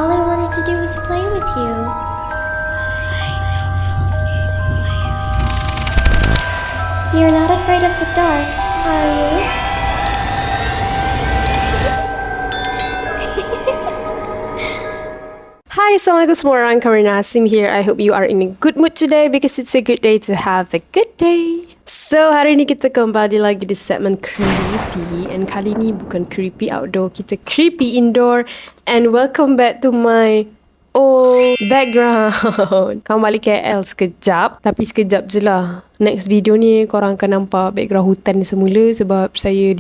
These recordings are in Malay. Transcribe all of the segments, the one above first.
All I wanted to do was play with you. You're not afraid of the dark, are you? Hi, Assalamualaikum semua orang. Karina Hasim here. I hope you are in a good mood today because it's a good day to have a good day. So, hari ni kita kembali lagi di segmen creepy. And kali ni bukan creepy outdoor, kita creepy indoor. And welcome back to my old background. Kamu balik KL sekejap, tapi sekejap je lah. Next video ni korang akan nampak background hutan semula sebab saya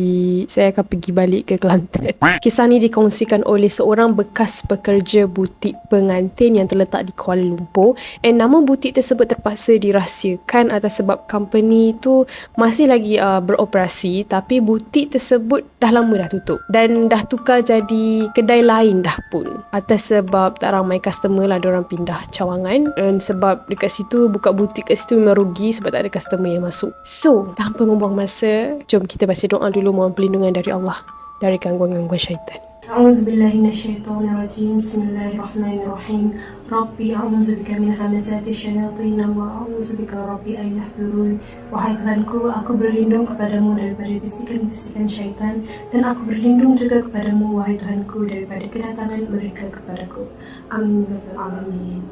akan pergi balik ke Kelantan. Kisah ni dikongsikan oleh seorang bekas pekerja butik pengantin yang terletak di Kuala Lumpur. And nama butik tersebut terpaksa dirahsiakan atas sebab company tu masih lagi beroperasi, tapi butik tersebut dah lama dah tutup dan dah tukar jadi kedai lain dah pun. Atas sebab tak ramai customer lah, diorang pindah cawangan. And sebab dekat situ buka butik kat situ memang rugi sebab tak ada customer yang masuk. So, tanpa membuang masa, jom kita baca doa dulu, mohon perlindungan dari Allah dari gangguan-gangguan syaitan. A'udzubillahi minasyaitonirrajim. Bismillahirrahmanirrahim. Rabbi a'udzubika min hamazati syayatin wa a'udzubika rabbi an yahdurun. Wahai Tuhanku, aku berlindung kepadamu daripada bisikan-bisikan syaitan, dan aku berlindung juga kepadamu wahai Tuhanku daripada kedatangan mereka kepadaku. Amin ya rabbal alamin.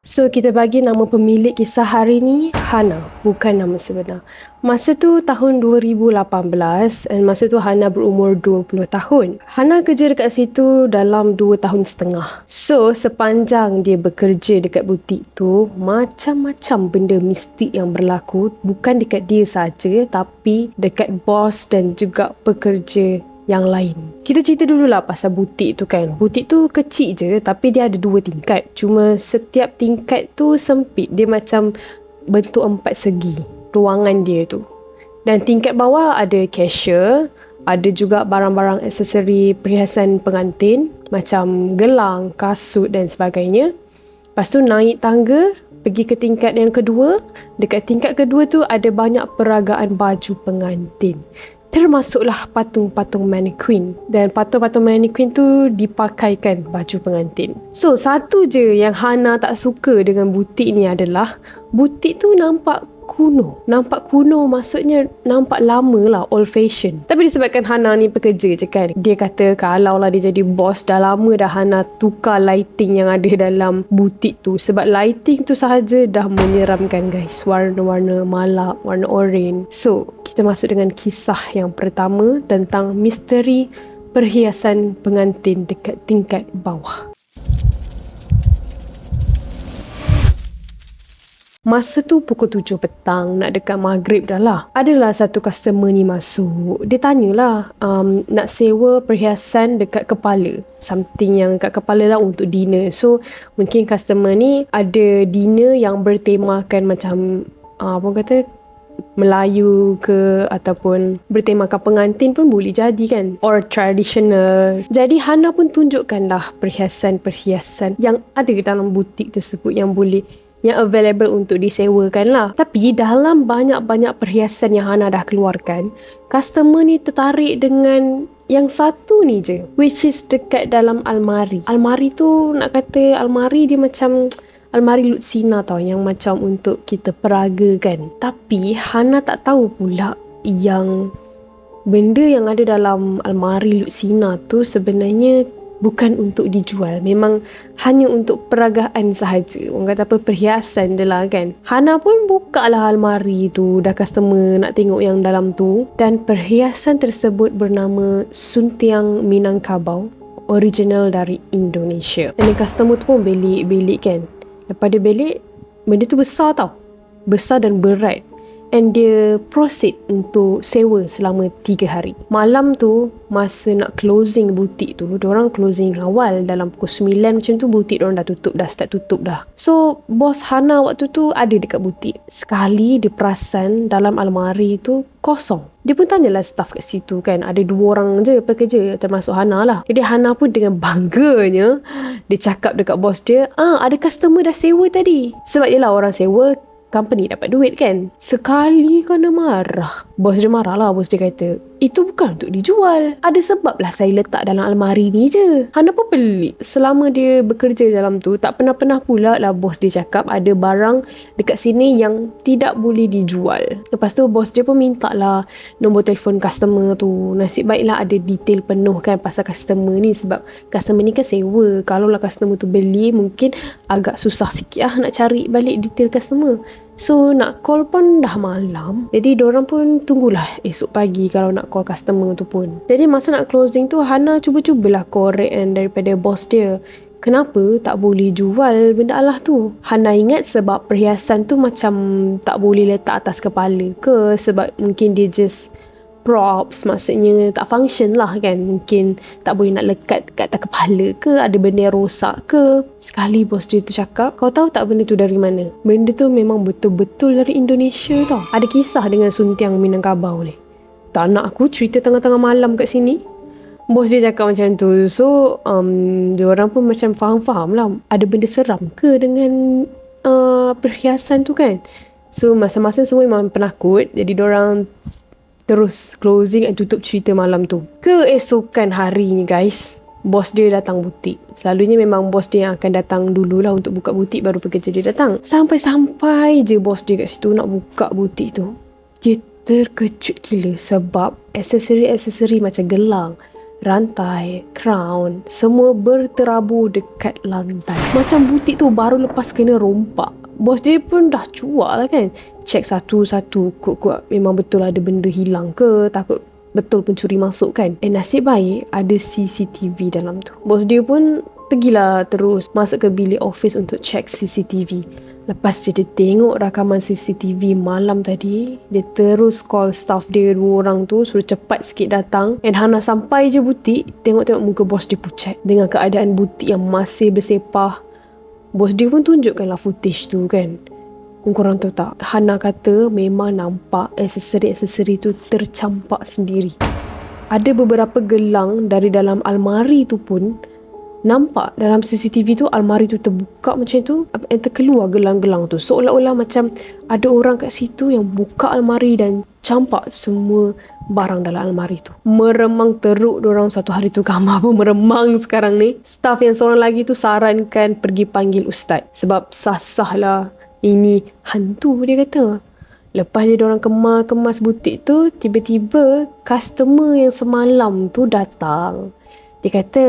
So, kita bagi nama pemilik kisah hari ni Hana, bukan nama sebenar. Masa tu tahun 2018 dan masa tu Hana berumur 20 tahun. Hana kerja dekat situ dalam 2 tahun setengah. So, sepanjang dia bekerja dekat butik tu, macam-macam benda mistik yang berlaku. Bukan dekat dia saja, tapi dekat bos dan juga pekerja yang lain. Kita cerita dululah pasal butik tu kan. Butik tu kecil je tapi dia ada 2 tingkat. Cuma setiap tingkat tu sempit. Dia macam bentuk 4 segi ruangan dia tu. Dan tingkat bawah ada cashier, ada juga barang-barang aksesori perhiasan pengantin macam gelang, kasut dan sebagainya. Lepas tu naik tangga pergi ke tingkat yang kedua. Dekat tingkat kedua tu ada banyak peragaan baju pengantin. Termasuklah patung-patung mannequin. Dan patung-patung mannequin tu dipakaikan baju pengantin. So, satu je yang Hana tak suka dengan butik ni adalah butik tu nampak kuno. Nampak kuno maksudnya nampak lama lah, old fashion. Tapi disebabkan Hana ni pekerja je kan. Dia kata kalau lah dia jadi bos, dah lama dah Hana tukar lighting yang ada dalam butik tu. Sebab lighting tu sahaja dah menyeramkan guys. Warna-warna malap, warna oranye. So, kita masuk dengan kisah yang pertama tentang misteri perhiasan pengantin dekat tingkat bawah. Masa tu pukul 7 petang, nak dekat maghrib dah lah. Adalah satu customer ni masuk. Dia tanyalah nak sewa perhiasan dekat kepala. Something yang kat kepala lah untuk dinner. So, mungkin customer ni ada dinner yang bertemakan macam Melayu ke ataupun bertemakan pengantin pun boleh jadi kan, or traditional. Jadi Hana pun tunjukkanlah perhiasan-perhiasan yang ada dalam butik tersebut yang available untuk disewakan lah. Tapi dalam banyak-banyak perhiasan yang Hana dah keluarkan, customer ni tertarik dengan yang satu ni je, which is dekat dalam almari. Almari tu nak kata almari dia macam almari Lutsina tau, yang macam untuk kita peragakan. Tapi Hana tak tahu pula yang benda yang ada dalam almari Lutsina tu sebenarnya bukan untuk dijual. Memang hanya untuk peragaan sahaja. Orang kata apa, perhiasan je lah kan. Hana pun buka lah almari tu. Dah customer nak tengok yang dalam tu. Dan perhiasan tersebut bernama Suntiang Minangkabau. Original dari Indonesia. Dan customer tu pun belik-belik kan. Lepas dia belik, benda tu besar tau. Besar dan berat. And dia proceed untuk sewa selama 3 hari. Malam tu, masa nak closing butik tu, diorang closing awal dalam pukul 9 macam tu, butik diorang dah tutup, dah start tutup dah. So, bos Hana waktu tu ada dekat butik. Sekali dia perasan dalam almari tu kosong. Dia pun tanyalah staff kat situ kan, ada 2 orang je pekerja termasuk Hana lah. Jadi Hana pun dengan bangganya dia cakap dekat bos dia, ada customer dah sewa tadi. Sebab yelah orang sewa, company dapat duit kan. Sekali kena marah. Bos dia marah lah. Bos dia kata, itu bukan untuk dijual. Ada sebab lah saya letak dalam almari ni je. Hana pun pelik. Selama dia bekerja dalam tu, tak pernah-pernah pula lah bos dia cakap ada barang dekat sini yang tidak boleh dijual. Lepas tu bos dia pun minta lah nombor telefon customer tu. Nasib baiklah ada detail penuh kan pasal customer ni. Sebab customer ni kan sewa. Kalau lah customer tu beli, mungkin agak susah sikit lah nak cari balik detail customer. So nak call pun dah malam. Jadi diorang pun tunggulah esok pagi kalau nak call customer tu pun. Jadi masa nak closing tu, Hana cuba-cubalah korek kan daripada bos dia. Kenapa tak boleh jual benda Allah tu? Hana ingat sebab perhiasan tu macam tak boleh letak atas kepala ke, sebab mungkin dia just props, maksudnya tak function lah kan. Mungkin tak boleh nak lekat kat atas kepala ke, ada benda yang rosak ke. Sekali bos dia tu cakap, kau tahu tak benda tu dari mana? Benda tu memang betul-betul dari Indonesia tau. Ada kisah dengan Suntiang Minangkabau ni. Tak nak aku cerita tengah-tengah malam kat sini. Bos dia cakap macam tu. So diorang pun macam faham-faham lah ada benda seram ke dengan perhiasan tu kan. So masa-masa semua memang penakut. Jadi diorang terus closing dan tutup cerita malam tu. Keesokan harinya guys, bos dia datang butik. Selalunya memang bos dia yang akan datang dululah untuk buka butik, baru pekerja dia datang. Sampai-sampai je bos dia kat situ nak buka butik tu, dia terkejut gila sebab aksesori-aksesori macam gelang, rantai, crown, semua berterabur dekat lantai. Macam butik tu baru lepas kena rompak. Bos dia pun dah cuak lah kan. Cek satu-satu, kuat-kuat memang betul ada benda hilang ke, takut betul pencuri masuk kan. Nasib baik ada CCTV dalam tu. Bos dia pun pergilah terus masuk ke bilik office untuk cek CCTV. Lepas dia tengok rakaman CCTV malam tadi, dia terus call staff dia 2 orang tu, suruh cepat sikit datang. And Hana sampai je butik, tengok-tengok muka bos dia pucat. Dengan keadaan butik yang masih bersepah, bos dia pun tunjukkanlah footage tu kan. Korang tahu tak, Hana kata memang nampak aksesori-aksesori tu tercampak sendiri. Ada beberapa gelang dari dalam almari tu pun nampak dalam CCTV tu, almari tu terbuka macam tu, terkeluar gelang-gelang tu. Seolah-olah macam ada orang kat situ yang buka almari dan campak semua barang dalam almari tu. Meremang teruk diorang satu hari tu. Kamar pun meremang sekarang ni. Staff yang seorang lagi tu sarankan pergi panggil ustaz. Sebab sah-sah lah ini hantu, dia kata. Lepas je diorang kemas butik tu, tiba-tiba customer yang semalam tu datang. Dia kata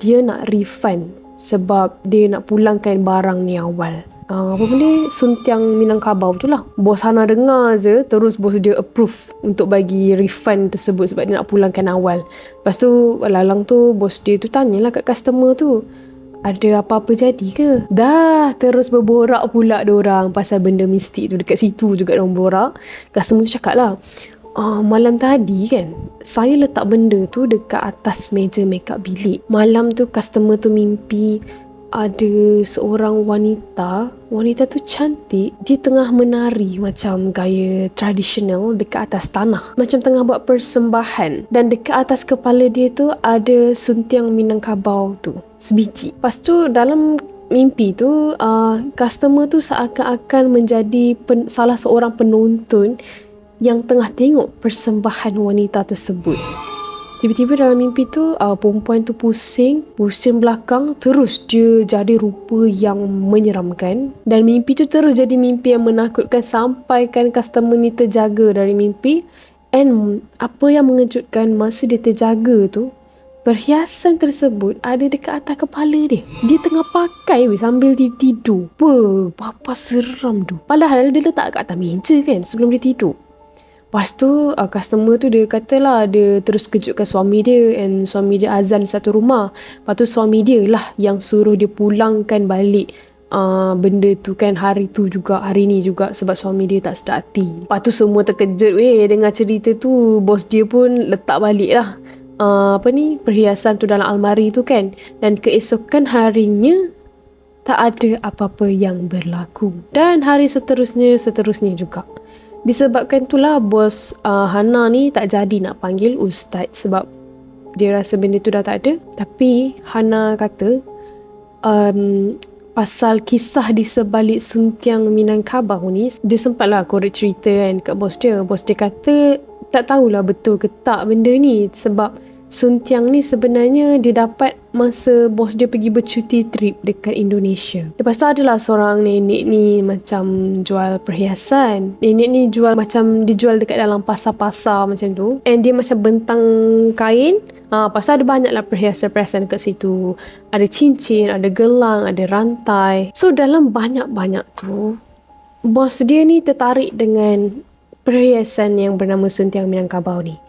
dia nak refund sebab dia nak pulangkan barang ni awal. Apa benda? Suntiang Minangkabau tu lah. Bos Hana dengar je, terus bos dia approve untuk bagi refund tersebut sebab dia nak pulangkan awal. Lepas tu lalang tu bos dia tu tanyalah kat customer tu, ada apa-apa jadi ke? Dah terus berborak pula diorang pasal benda mistik tu. Dekat situ juga diorang borak. Customer tu cakap lah, malam tadi kan, saya letak benda tu dekat atas meja makeup bilik. Malam tu customer tu mimpi ada seorang wanita tu cantik, dia tengah menari macam gaya tradisional dekat atas tanah, macam tengah buat persembahan. Dan dekat atas kepala dia tu ada Suntiang Minangkabau tu sebiji. Lepas tu dalam mimpi tu customer tu seakan-akan menjadi salah seorang penonton yang tengah tengok persembahan wanita tersebut. Tiba-tiba dalam mimpi tu perempuan tu pusing belakang, terus dia jadi rupa yang menyeramkan. Dan mimpi tu terus jadi mimpi yang menakutkan sampaikan customer ni terjaga dari mimpi. And apa yang mengejutkan, masa dia terjaga tu, perhiasan tersebut ada dekat atas kepala dia. Dia tengah pakai sambil dia tidur. Apa seram tu. Padahal dia letak kat atas meja kan sebelum dia tidur. Lepas tu customer tu dia katalah dia terus kejutkan suami dia, and suami dia azan satu rumah. Lepas tu suami dia lah yang suruh dia pulangkan balik benda tu kan hari ni juga sebab suami dia tak sedar hati. Lepas tu semua terkejut dengar cerita tu. Bos dia pun letak balik lah perhiasan tu dalam almari tu kan. Dan keesokan harinya tak ada apa-apa yang berlaku. Dan hari seterusnya juga. Disebabkan itulah bos Hana ni tak jadi nak panggil ustaz sebab dia rasa benda tu dah tak ada. Tapi Hana kata pasal kisah di sebalik Suntiang Minangkabau ni. Dia sempatlah korek cerita kan kat bos dia. Bos dia kata tak tahulah betul ke tak benda ni, sebab Suntiang ni sebenarnya dia dapat masa bos dia pergi bercuti trip dekat Indonesia. Lepas tu adalah seorang nenek ni macam jual perhiasan. Nenek ni jual macam dijual dekat dalam pasar-pasar macam tu. And dia macam bentang kain. Pasal ada banyak lah perhiasan-perhiasan dekat situ. Ada cincin, ada gelang, ada rantai. So dalam banyak-banyak tu, bos dia ni tertarik dengan perhiasan yang bernama Suntiang Minangkabau ni.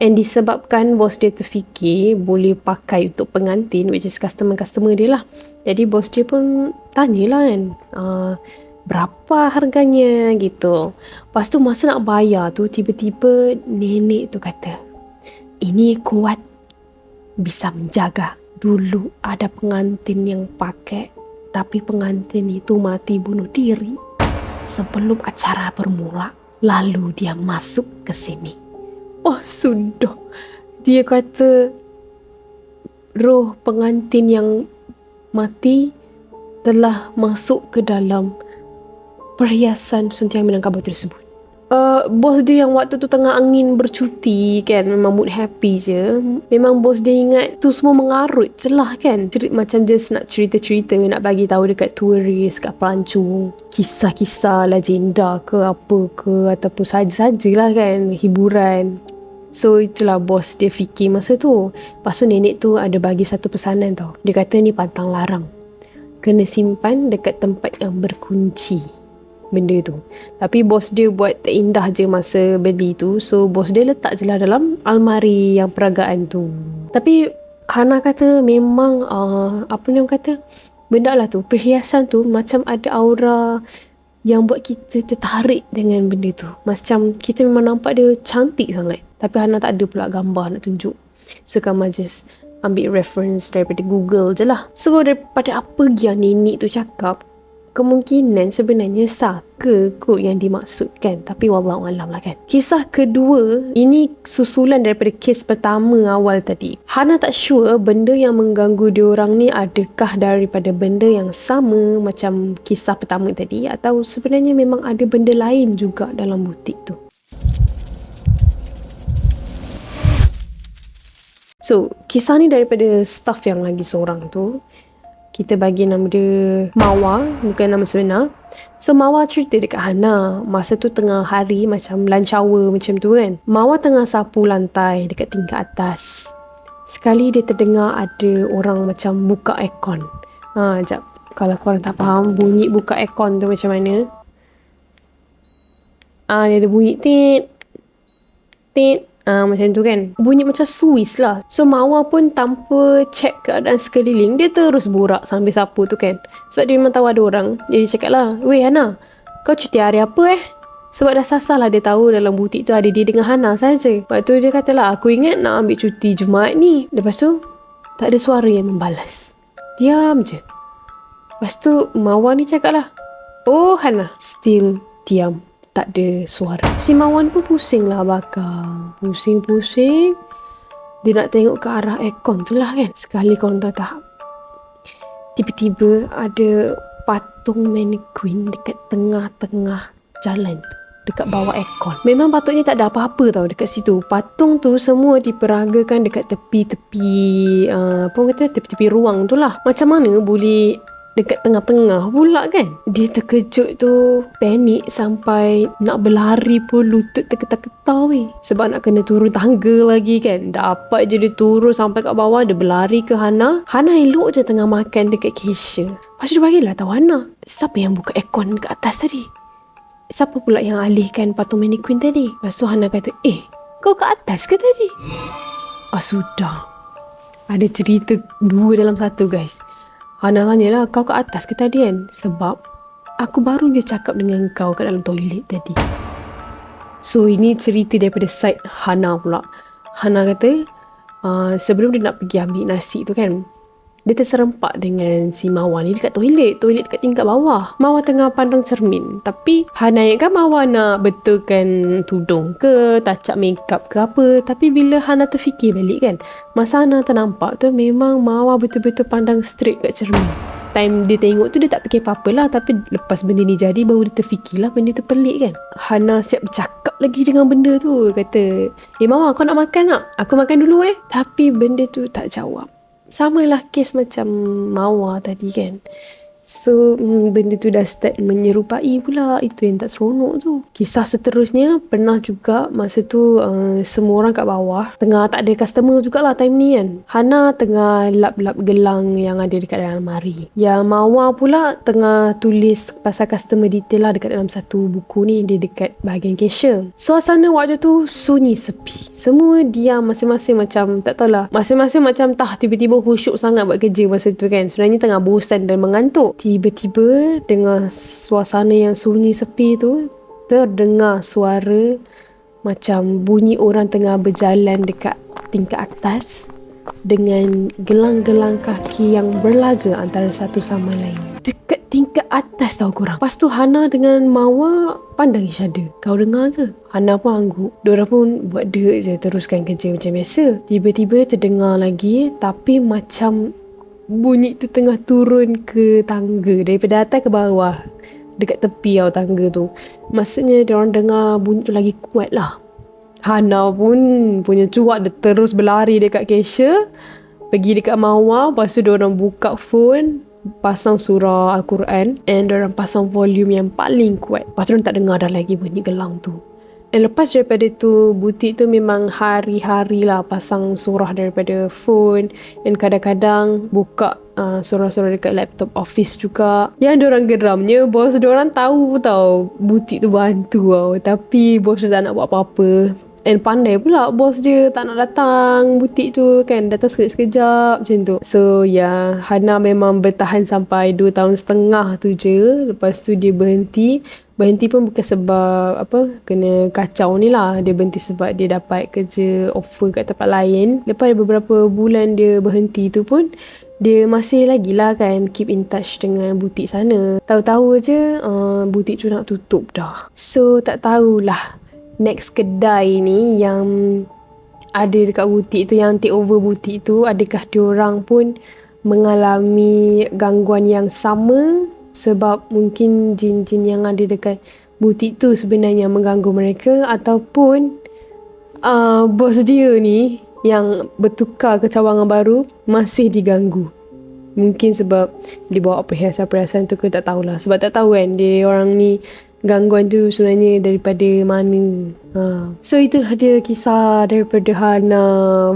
And disebabkan bos dia terfikir boleh pakai untuk pengantin, which is customer-customer dia lah. Jadi bos dia pun tanyalah kan, berapa harganya gitu. Lepas tu masa nak bayar tu, tiba-tiba nenek tu kata, ini kuat, bisa menjaga. Dulu ada pengantin yang pakai, tapi pengantin itu mati bunuh diri sebelum acara bermula. Lalu dia masuk ke sini. Oh sudah, dia kata roh pengantin yang mati telah masuk ke dalam perhiasan Suntiang Minangkabau tersebut. Bos dia yang waktu tu tengah angin bercuti kan, memang mood happy je. Memang bos dia ingat tu semua mengarut je lah kan. Macam just nak cerita-cerita, nak bagi tahu dekat turis, kat pelancong, kisah-kisah legenda ke apa ke, ataupun saja-sajalah kan, hiburan. So itulah bos dia fikir masa tu. Lepas tu nenek tu ada bagi satu pesanan tau. Dia kata ni pantang larang, kena simpan dekat tempat yang berkunci benda tu. Tapi bos dia buat terindah je masa beli tu. So bos dia letak je lah dalam almari yang peragaan tu. Tapi Hana kata memang apa ni orang kata, benda lah tu, perhiasan tu macam ada aura yang buat kita tertarik dengan benda tu. Macam kita memang nampak dia cantik sangat. Tapi Hana tak ada pula gambar nak tunjuk. So Kamal just ambil reference daripada Google je lah. So daripada apa yang nenek tu cakap, kemungkinan sebenarnya saka kot yang dimaksudkan. Tapi wallahualam lah kan. Kisah kedua, ini susulan daripada kes pertama awal tadi. Hana tak sure benda yang mengganggu diorang ni adakah daripada benda yang sama macam kisah pertama tadi, atau sebenarnya memang ada benda lain juga dalam butik tu. So, kisah ni daripada staff yang lagi seorang tu. Kita bagi nama dia Mawa, bukan nama sebenar. So Mawa cerita dekat Hana, masa tu tengah hari macam lunch hour macam tu kan. Mawa tengah sapu lantai dekat tingkat atas. Sekali dia terdengar ada orang macam buka aircon. Sekejap, kalau korang tak faham bunyi buka aircon tu macam mana. Dia ada bunyi tit, tit. Macam tu kan. Bunyi macam Swiss lah. So Mawa pun tanpa check keadaan sekeliling, dia terus borak sambil sapu tu kan. Sebab dia memang tahu ada orang. Jadi cakap lah, weh Hana, kau cuti hari apa Sebab dah sasar lah dia tahu dalam butik tu ada dia dengan Hana saja. Lepas tu dia kata lah, aku ingat nak ambil cuti Jumaat ni. Lepas tu tak ada suara yang membalas. Diam je. Lepas tu Mawa ni cakap lah, oh Hana. Still diam. Tak ada suara. Si Mawan pun pusing lah belakang. Pusing-pusing. Dia nak tengok ke arah aircon tu lah kan. Sekali korang tahu tak, tiba-tiba ada patung mannequin dekat tengah-tengah jalan tu, dekat bawah aircon. Memang patutnya tak ada apa-apa tau dekat situ. Patung tu semua diperagakan dekat tepi-tepi apa orang kata, tepi-tepi ruang tu lah. Macam mana boleh dekat tengah-tengah pula kan. Dia terkejut tu, panik sampai nak berlari pun lutut terketar-ketar weh. Sebab nak kena turun tangga lagi kan. Dapat je dia turun sampai kat bawah, dia berlari ke Hana. Hana elok je tengah makan dekat cashier. Lepas tu dia bagilah tahu Hana, siapa yang buka aircon kat atas tadi? Siapa pula yang alihkan patung mannequin tadi? Lepas tu Hana kata, kau kat atas ke tadi? Sudah. Ada cerita dua dalam satu guys. Hana tanya lah, kau kat atas ke tadi kan? Sebab aku baru je cakap dengan kau kat dalam toilet tadi. So ini cerita daripada side Hana pula. Hana kata sebelum dia nak pergi ambil nasi tu kan, dia terserempak dengan si Mawa ni dekat toilet dekat tingkat bawah. Mawa tengah pandang cermin. Tapi Hana ingatkan Mawa nak betulkan tudung ke, touch up makeup ke apa. Tapi bila Hana terfikir balik kan, masa Hana ternampak tu memang Mawa betul-betul pandang straight kat cermin. time dia tengok tu dia tak fikir apa-apa lah, tapi lepas benda ni jadi baru dia terfikirlah benda tu pelik kan. Hana siap bercakap lagi dengan benda tu, kata mama kau nak makan tak? Aku makan dulu Tapi benda tu tak jawab. Samalah kes macam Mawar tadi kan. So benda tu dah start menyerupai pula. Itu yang tak seronok tu. Kisah seterusnya, pernah juga masa tu semua orang kat bawah tengah tak ada customer jugalah time ni kan. Hana tengah lap-lap gelang yang ada dekat dalam lemari. Yang Mawar pula tengah tulis pasal customer detail lah dekat dalam satu buku ni, dia dekat bahagian cashier. Suasana waktu tu sunyi sepi. Semua diam, masing-masing macam tak tahulah, masing-masing macam tiba-tiba khusyuk sangat buat kerja masa tu kan. Sebenarnya tengah bosan dan mengantuk. Tiba-tiba dengan suasana yang sunyi sepi tu, terdengar suara macam bunyi orang tengah berjalan dekat tingkat atas dengan gelang-gelang kaki yang berlaga antara satu sama lain. Dekat tingkat atas tau korang. Lepas tu Hana dengan Mawar pandang each other. Kau dengar ke? Hana pun angguk. Diorang pun buat dek je, teruskan kerja macam biasa. Tiba-tiba terdengar lagi, tapi macam bunyi tu tengah turun ke tangga, daripada atas ke bawah, dekat tepi tangga tu. Maksudnya diorang dengar bunyi tu lagi kuat lah. Hana pun punya cuak, dia terus berlari dekat cashier, pergi dekat Mawar. Lepas tu diorang buka phone, pasang surah Al-Quran, and diorang pasang volume yang paling kuat. Lepas tu diorang tak dengar dah lagi bunyi gelang tu. Dan lepas daripada tu, butik tu memang hari-hari lah pasang surah daripada phone, dan kadang-kadang buka surah-surah dekat laptop office juga. Yang diorang geramnya, bos diorang tahu tau butik tu bantu tapi bos dia tak nak buat apa-apa. And pandai pula bos dia tak nak datang butik tu kan, datang sekejap-sekejap macam tu. So Hana memang bertahan sampai 2 tahun setengah tu je. Lepas tu dia berhenti pun bukan sebab kena kacau ni lah. Dia berhenti sebab dia dapat kerja offer kat tempat lain. Lepas beberapa bulan dia berhenti tu pun, dia masih lagi lah kan keep in touch dengan butik sana. Tahu-tahu je butik tu nak tutup dah. So tak tahulah next kedai ni yang ada dekat butik tu, yang take over butik tu, adakah diorang pun mengalami gangguan yang sama, sebab mungkin jin-jin yang ada dekat butik tu sebenarnya mengganggu mereka, ataupun bos dia ni yang bertukar ke cawangan baru masih diganggu. Mungkin sebab dia bawa perhiasan-perhiasan tu, ke tak tahulah. Sebab tak tahu kan dia orang ni gangguan tu sebenarnya daripada mana. So itulah dia kisah daripada Hana.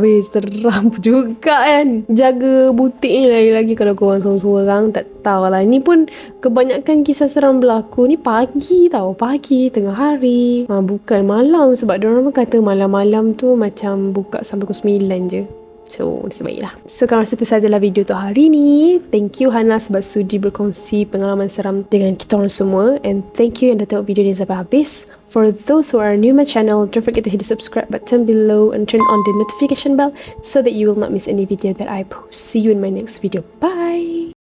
Weh, seram juga kan. Jaga butik ni lagi-lagi kalau korang seorang-seorang tak tahulah. Ni pun kebanyakan kisah seram berlaku ni pagi tau. Pagi, tengah hari. Bukan malam, sebab diorang pun kata malam-malam tu macam buka sampai pukul 9 je. So, nasib baiklah. So, kalau rasa itu sajalah video untuk hari ni. Thank you Hana sebab sudi berkongsi pengalaman seram dengan kita orang semua. And thank you yang dah tengok video ni sampai habis. For those who are new to my channel, don't forget to hit the subscribe button below and turn on the notification bell so that you will not miss any video that I post. See you in my next video. Bye!